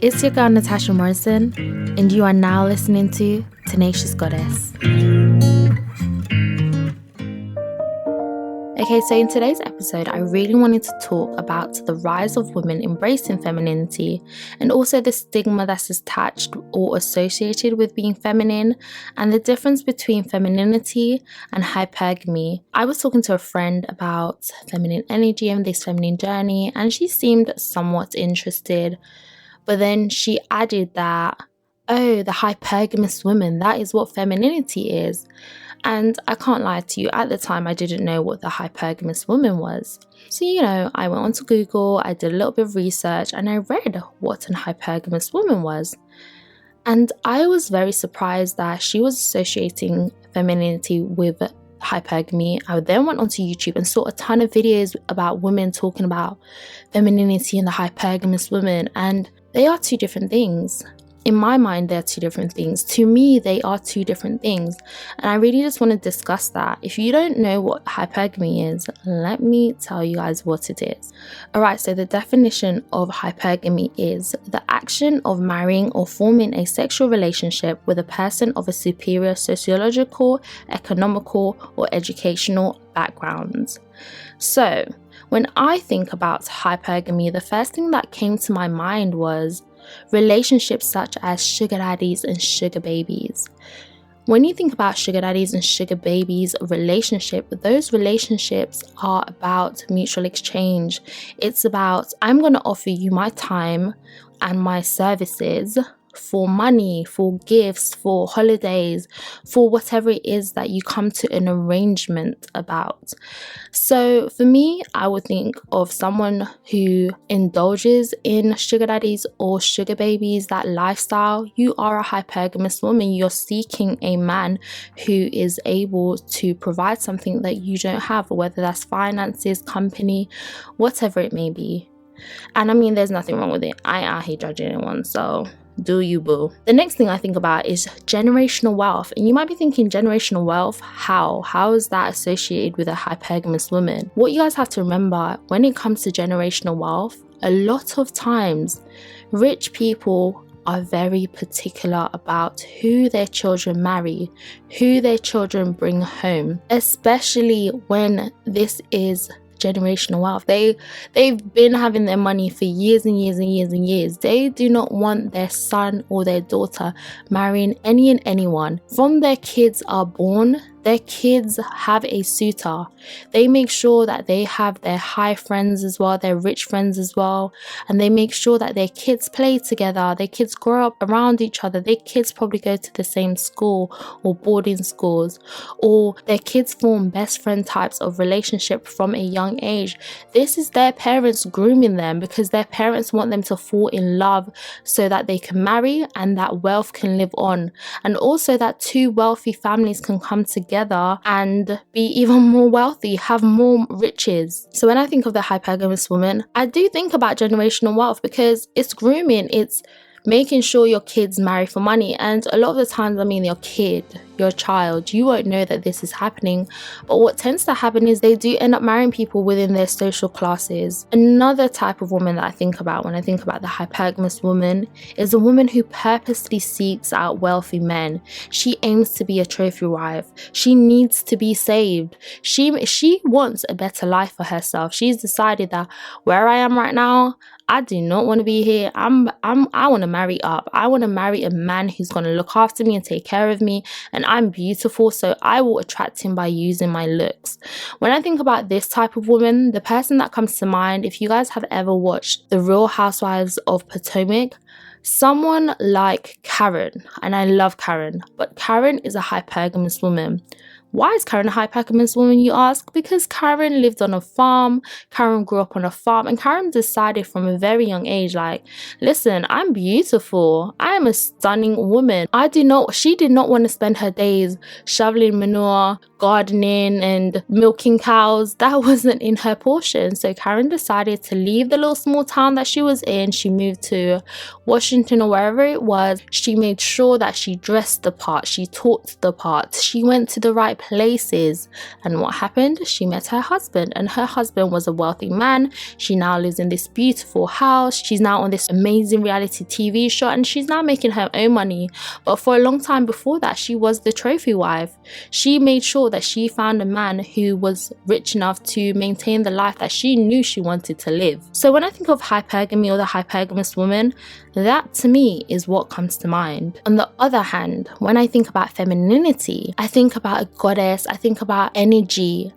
It's your girl Natasha Morrison, and you are now listening to Tenacious Goddess. Okay, so in today's episode, I really wanted to talk about the rise of women embracing femininity and also the stigma that's attached or associated with being feminine and the difference between femininity and hypergamy. I was talking to a friend about feminine energy and this feminine journey, and she seemed somewhat interested, but then she added that, oh, the hypergamous woman, that is what femininity is. And I can't lie to you, at the time I didn't know what the hypergamous woman was. So, I went onto Google, I did a little bit of research, and I read what an hypergamous woman was. And I was very surprised that she was associating femininity with hypergamy. I then went onto YouTube and saw a ton of videos about women talking about femininity and the hypergamous woman, and they are two different things. In my mind, they're two different things. To me, they are two different things. And I really just want to discuss that. If you don't know what hypergamy is, let me tell you guys what it is. Alright, so the definition of hypergamy is the action of marrying or forming a sexual relationship with a person of a superior sociological, economical, or educational background. So, when I think about hypergamy, the first thing that came to my mind was relationships such as sugar daddies and sugar babies. When you think about sugar daddies and sugar babies relationship, those relationships are about mutual exchange. It's about, I'm going to offer you my time and my services for money, for gifts, for holidays, for whatever it is that you come to an arrangement about. So for me, I would think of someone who indulges in sugar daddies or sugar babies, that lifestyle. You are a hypergamous woman. You're seeking a man who is able to provide something that you don't have, whether that's finances, company, whatever it may be. And I mean, there's nothing wrong with it. I ain't out here judging anyone, so do you, boo. The next thing I think about is generational wealth. And you might be thinking, generational wealth? How? How is that associated with a hypergamous woman? What you guys have to remember when it comes to generational wealth, a lot of times rich people are very particular about who their children marry, who their children bring home, especially when this is generational wealth. They've been having their money for years and years and years and years. They do not want their son or their daughter marrying any and anyone. From their kids are born, their kids have a suitor. They make sure that they have their high friends as well, their rich friends as well, and they make sure that their kids play together, their kids grow up around each other, their kids probably go to the same school or boarding schools, or their kids form best friend types of relationship from a young age. This is their parents grooming them because their parents want them to fall in love so that they can marry and that wealth can live on, and also that two wealthy families can come together and be even more wealthy, have more riches. So when I think of the hypergamous woman, I do think about generational wealth because it's grooming, it's making sure your kids marry for money. And a lot of the times, I mean, your kid, your child, you won't know that this is happening, but what tends to happen is they do end up marrying people within their social classes. Another type of woman that I think about when I think about the hypergamous woman is a woman who purposely seeks out wealthy men. She aims to be a trophy wife. She needs to be saved. She wants a better life for herself. She's decided that where I am right now, I do not want to be here. I want to marry up. I want to marry a man who's going to look after me and take care of me. And I'm beautiful, so I will attract him by using my looks. When I think about this type of woman, the person that comes to mind, if you guys have ever watched The Real Housewives of Potomac, someone like Karen, and I love Karen, but Karen is a hypergamous woman. Why is Karen a hypergamous woman, you ask? Because Karen lived on a farm, Karen grew up on a farm, and Karen decided from a very young age, like, listen, I'm beautiful, I am a stunning woman. She did not want to spend her days shoveling manure, gardening, and milking cows. That wasn't in her portion. So Karen decided to leave the little small town that she was in. She moved to Washington or wherever it was. She made sure that she dressed the part, she talked the part, she went to the right places. And what happened? She met her husband, and her husband was a wealthy man. She now lives in this beautiful house. She's now on this amazing reality TV show, and she's now making her own money. But for a long time before that, she was the trophy wife. She made sure that she found a man who was rich enough to maintain the life that she knew she wanted to live. So when I think of hypergamy or the hypergamous woman, that to me is what comes to mind. On the other hand, when I think about femininity, I think about a goddess, I think about energy,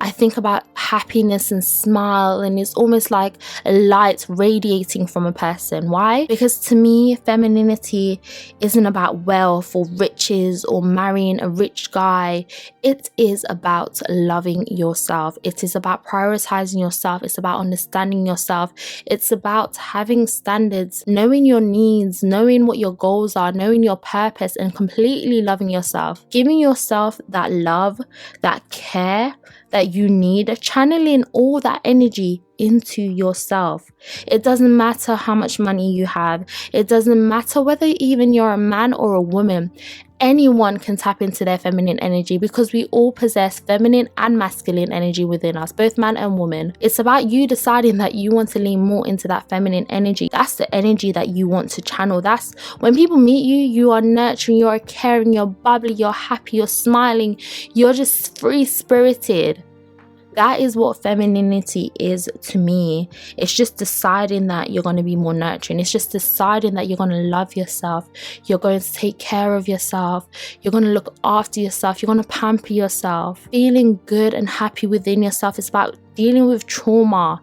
I think about happiness and smile, and it's almost like a light radiating from a person. Why? Because to me, femininity isn't about wealth or riches or marrying a rich guy. It is about loving yourself. It is about prioritizing yourself. It's about understanding yourself. It's about having standards, knowing your needs, knowing what your goals are, knowing your purpose, and completely loving yourself. Giving yourself that love, that care that you need, channeling all that energy into yourself. It doesn't matter how much money you have. It doesn't matter whether even you're a man or a woman. Anyone can tap into their feminine energy because we all possess feminine and masculine energy within us, both man and woman. It's about you deciding that you want to lean more into that feminine energy. That's the energy that you want to channel. That's when people meet you, you are nurturing, you're caring, you're bubbly, you're happy, you're smiling, you're just free-spirited. That is what femininity is to me. It's just deciding that you're going to be more nurturing. It's just deciding that you're going to love yourself. You're going to take care of yourself. You're going to look after yourself. You're going to pamper yourself. Feeling good and happy within yourself is about dealing with trauma.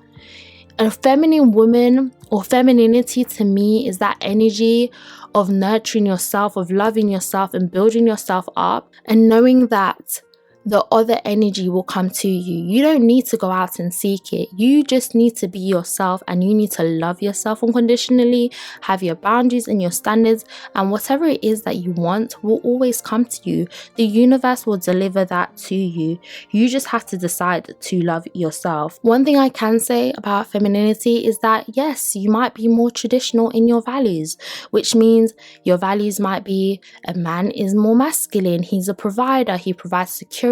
A feminine woman or femininity to me is that energy of nurturing yourself, of loving yourself and building yourself up, and knowing that the other energy will come to you. You don't need to go out and seek it. You just need to be yourself, and you need to love yourself unconditionally, have your boundaries and your standards, and whatever it is that you want will always come to you. The universe will deliver that to you. You just have to decide to love yourself. One thing I can say about femininity is that yes, you might be more traditional in your values, which means your values might be a man is more masculine. He's a provider. He provides security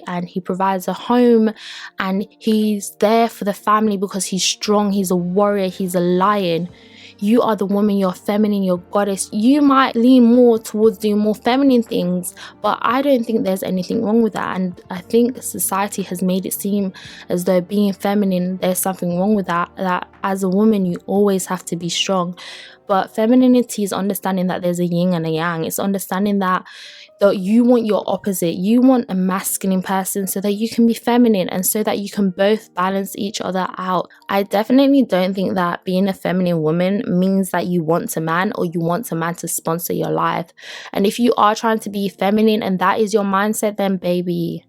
and he provides a home, and he's there for the family because he's strong, he's a warrior, he's a lion. You are the woman, you're feminine, you're goddess. You might lean more towards doing more feminine things, but I don't think there's anything wrong with that. And I think society has made it seem as though being feminine, there's something wrong with that, that as a woman, you always have to be strong. But femininity is understanding that there's a yin and a yang. It's understanding that you want your opposite. You want a masculine person so that you can be feminine, and so that you can both balance each other out. I definitely don't think that being a feminine woman means that you want a man or you want a man to sponsor your life. And if you are trying to be feminine and that is your mindset, then baby,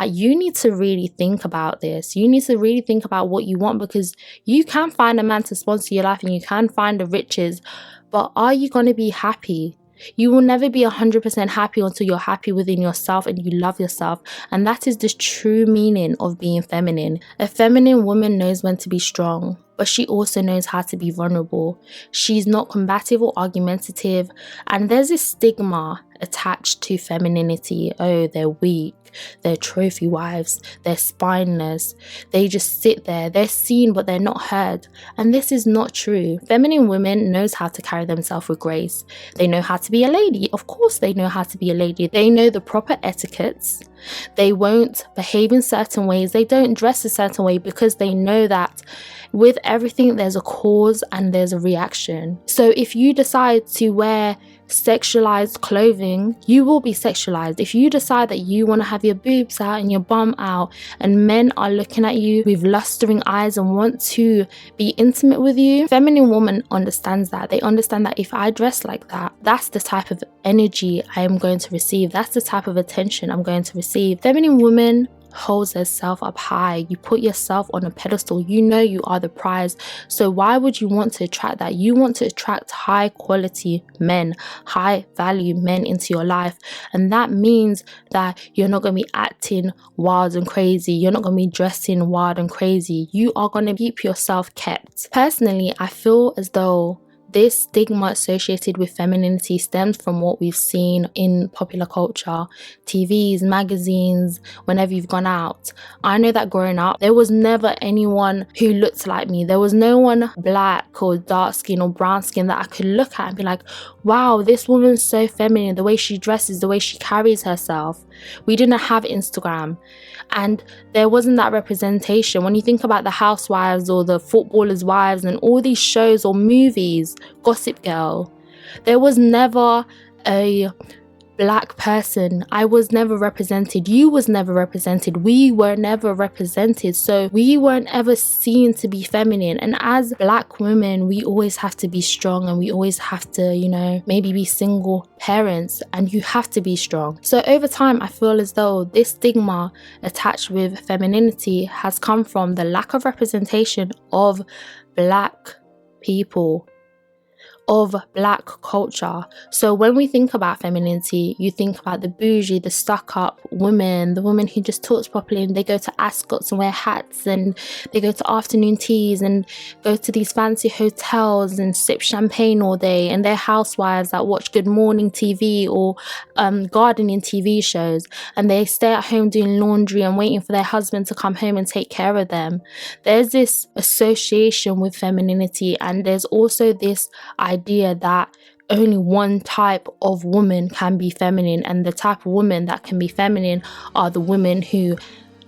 you need to really think about this. You need to really think about what you want, because you can find a man to sponsor your life and you can find the riches, but are you going to be happy? You will never be 100% happy until you're happy within yourself and you love yourself. And that is the true meaning of being feminine. A feminine woman knows when to be strong, but she also knows how to be vulnerable. She's not combative or argumentative. And there's this stigma attached to femininity. Oh, they're weak. They're trophy wives. They're spineless. They just sit there. They're seen, but they're not heard. And this is not true. Feminine women knows how to carry themselves with grace. They know how to be a lady. Of course they know how to be a lady. They know the proper etiquettes. They won't behave in certain ways. They don't dress a certain way because they know that with everything there's a cause and there's a reaction. So if you decide to wear sexualized clothing, you will be sexualized. If you decide that you want to have your boobs out and your bum out and men are looking at you with lustering eyes and want to be intimate with you, feminine woman understands that. They understand that if I dress like that, that's the type of energy I am going to receive. That's the type of attention I'm going to receive. Feminine woman holds herself up high. You put yourself on a pedestal. You know you are the prize. So why would you want to attract that? You want to attract high quality men, high value men into your life. And that means that you're not going to be acting wild and crazy. You're not going to be dressing wild and crazy. You are going to keep yourself kept. Personally, I feel as though this stigma associated with femininity stems from what we've seen in popular culture, TVs, magazines, whenever you've gone out. I know that growing up, there was never anyone who looked like me. There was no one black or dark skin or brown skin that I could look at and be like, wow, this woman's so feminine, the way she dresses, the way she carries herself. We didn't have Instagram, and there wasn't that representation. When you think about the housewives or the footballers' wives and all these shows or movies, Gossip Girl, there was never a black person. I was never represented. You was never represented. We were never represented. So we weren't ever seen to be feminine. And as black women, we always have to be strong, and we always have to, maybe be single parents, and you have to be strong. So over time, I feel as though this stigma attached with femininity has come from the lack of representation of black people, of black culture. So when we think about femininity, you think about the bougie, the stuck-up women, the women who just talks properly, and they go to Ascots and wear hats, and they go to afternoon teas and go to these fancy hotels and sip champagne all day, and they're housewives that watch Good Morning TV or gardening TV shows, and they stay at home doing laundry and waiting for their husband to come home and take care of them. There's this association with femininity, and there's also this idea that only one type of woman can be feminine, and the type of women that can be feminine are the women who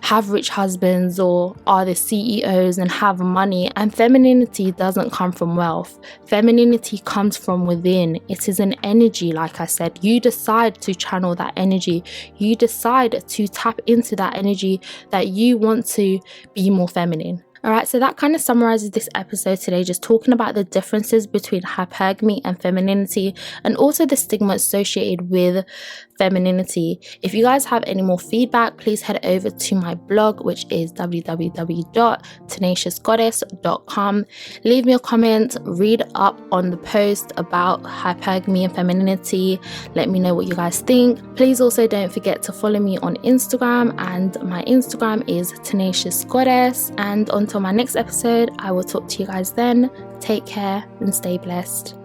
have rich husbands or are the CEOs and have money. And femininity doesn't come from wealth. Femininity comes from within. It is an energy, like I said. You decide to channel that energy. You decide to tap into that energy that you want to be more feminine. Alright, so that kind of summarizes this episode today, just talking about the differences between hypergamy and femininity, and also the stigma associated with femininity. If you guys have any more feedback, please head over to my blog, which is www.tenaciousgoddess.com. Leave me a comment, read up on the post about hypergamy and femininity. Let me know what you guys think. Please also don't forget to follow me on Instagram, and my Instagram is Tenacious Goddess. And until my next episode, I will talk to you guys then. Take care and stay blessed.